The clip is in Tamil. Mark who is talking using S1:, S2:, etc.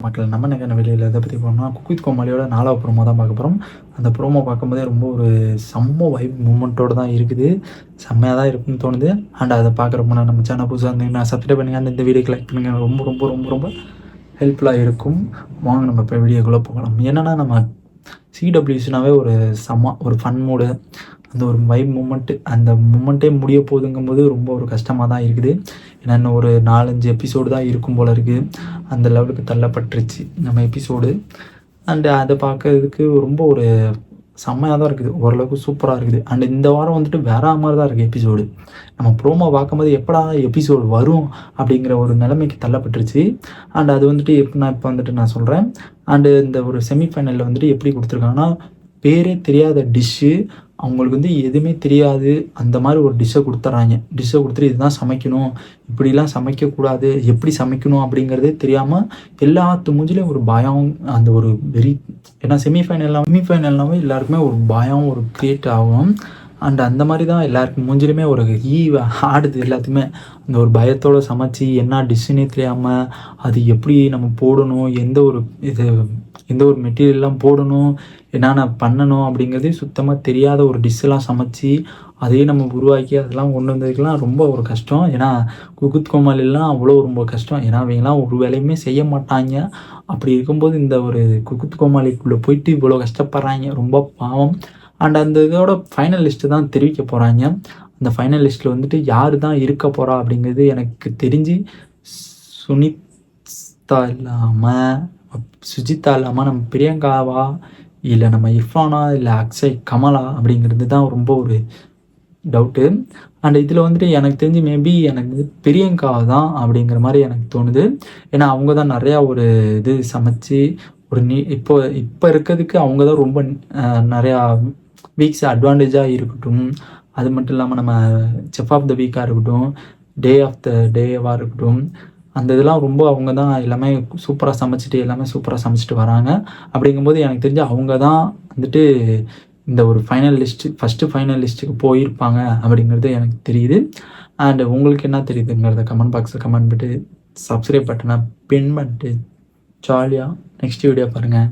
S1: மக்கள் நம்ம என்ன வெளியில் எதை பற்றி போனோம்னா குக் வித் கோமாளியோட 4வது ப்ரோமோ தான் பார்க்க போகிறோம். அந்த ப்ரோமோ பார்க்கும்போதே ரொம்ப ஒரு செம்ம வைப் மூமெண்ட்டோடு தான் இருக்குது. செம்மையாக தான் இருக்குன்னு தோணுது. அண்ட் அதை பார்க்குறப்போ நம்ம சேனல் புதுசாக இருந்தீங்கன்னா சப்ஸ்கிரைப் பண்ணுங்கள். அந்த இந்த வீடியோக்கு லைக் பண்ணுங்கள். ரொம்ப ரொம்ப ரொம்ப ரொம்ப ஹெல்ப்ஃபுல்லாக இருக்கும். வாங்க நம்ம இப்போ வீடியோக்குள்ளே போகலாம். என்னென்னா நம்ம சிடபிள்யூஸ்னாவே ஒரு ஃபன் மூடு, அந்த ஒரு வைப் மூமெண்ட்டு, அந்த மூமெண்ட்டே முடிய போகுதுங்கும்போது ரொம்ப ஒரு கஷ்டமாக தான் இருக்குது. ஏன்னா இன்னும் ஒரு 4-5 எபிசோடு தான் இருக்கும் போல் இருக்குது. அந்த லெவலுக்கு தள்ளப்பட்டுருச்சு நம்ம எபிசோடு. அண்டு அதை பார்க்கறதுக்கு ரொம்ப ஒரு செம்மையாக தான் இருக்குது. ஓரளவுக்கு சூப்பராக இருக்குது. அண்ட் இந்த வாரம் வந்துட்டு வேற மாதிரி தான் இருக்குது எபிசோடு. நம்ம ப்ரோமோ பார்க்கும்போது எப்படா எபிசோடு வரும் அப்படிங்கிற ஒரு நிலைமைக்கு தள்ளப்பட்டுருச்சு. அண்ட் அது வந்துட்டு இப்போ நான் சொல்கிறேன். அண்டு இந்த ஒரு செமிஃபைனலில் வந்துட்டு எப்படி கொடுத்துருக்காங்கன்னா, பேரே தெரியாத டிஷ்ஷு, அவங்களுக்கு வந்து எதுவுமே தெரியாது அந்த மாதிரி ஒரு டிஷ்ஷை கொடுத்துட்டு இதுதான் சமைக்கணும், இப்படிலாம் சமைக்கக்கூடாது, எப்படி சமைக்கணும் அப்படிங்கிறதே தெரியாமல் எல்லாத்து மூஞ்சிலையும் ஒரு பயம், அந்த ஒரு வெறி. ஏன்னா செமிஃபைனல்னாவே எல்லாருக்குமே ஒரு பயம் ஒரு க்ரியேட் ஆகும். அண்ட் அந்த மாதிரி தான் எல்லாருக்கும் மூஞ்சிலுமே ஒரு ஆடுது எல்லாத்தையுமே. அந்த ஒரு பயத்தோடு சமைச்சு என்ன டிஷ்ஷுன்னே தெரியாமல் அது எப்படி நம்ம போடணும், எந்த ஒரு மெட்டீரியல்லாம் போடணும், என்னென்ன பண்ணணும் அப்படிங்கிறதே சுத்தமாக தெரியாத ஒரு டிஷ்ஷெல்லாம் சமைச்சு அதையே நம்ம உருவாக்கி அதெல்லாம் கொண்டு வந்ததுக்கெல்லாம் ரொம்ப ஒரு கஷ்டம். ஏன்னா குக் வித் கோமாளிலாம் அவ்வளோ ரொம்ப கஷ்டம். ஏன்னா அவங்களாம் ஒரு வேலையுமே செய்ய மாட்டாங்க. அப்படி இருக்கும்போது இந்த ஒரு குக் வித் கோமாளிக்குள்ளே போயிட்டு இவ்வளோ கஷ்டப்படுறாங்க, ரொம்ப பாவம். அண்ட் அந்த இதோட ஃபைனல் லிஸ்ட்டு தான் தெரிவிக்க போகிறாங்க. அந்த ஃபைனல் லிஸ்ட்டில் வந்துட்டு யார் தான் இருக்க போகிறா அப்படிங்கிறது எனக்கு தெரிஞ்சு சுஜிதா இல்லாமல் நம்ம பிரியங்காவா, இல்லை நம்ம இர்ஃபானா, இல்லை அக்ஷய் கமலா அப்படிங்கிறது தான் ரொம்ப ஒரு டவுட்டு. அண்ட் இதில் வந்துட்டு எனக்கு தெரிஞ்சு மேபி எனக்கு வந்து பிரியங்காவை தான் அப்படிங்கிற மாதிரி எனக்கு தோணுது. ஏன்னா அவங்க தான் நிறையா ஒரு இது சமைச்சு ஒரு இப்போ இருக்கிறதுக்கு அவங்க தான் ரொம்ப நிறையா வீக்ஸ் அட்வான்டேஜாக இருக்கட்டும். அது மட்டும் இல்லாமல் நம்ம செஃப் ஆஃப் த வீக்காக இருக்கட்டும், டே ஆஃப் த டேவாக இருக்கட்டும், அந்த இதெல்லாம் ரொம்ப அவங்க தான் எல்லாமே சூப்பராக சமைச்சிட்டு வராங்க. அப்படிங்கும்போது எனக்கு தெரிஞ்சு அவங்க தான் வந்துட்டு இந்த ஒரு ஃபஸ்ட்டு ஃபைனல் லிஸ்ட்டுக்கு போயிருப்பாங்க அப்படிங்கிறது எனக்கு தெரியுது. அண்ட் உங்களுக்கு என்ன தெரியுதுங்கிறத கமெண்ட் பாக்ஸில் கமெண்ட் பண்ணிட்டு சப்ஸ்கிரைப் பட்டனை பின் பண்ணிட்டு ஜாலியாக நெக்ஸ்ட் வீடியோ பாருங்கள்.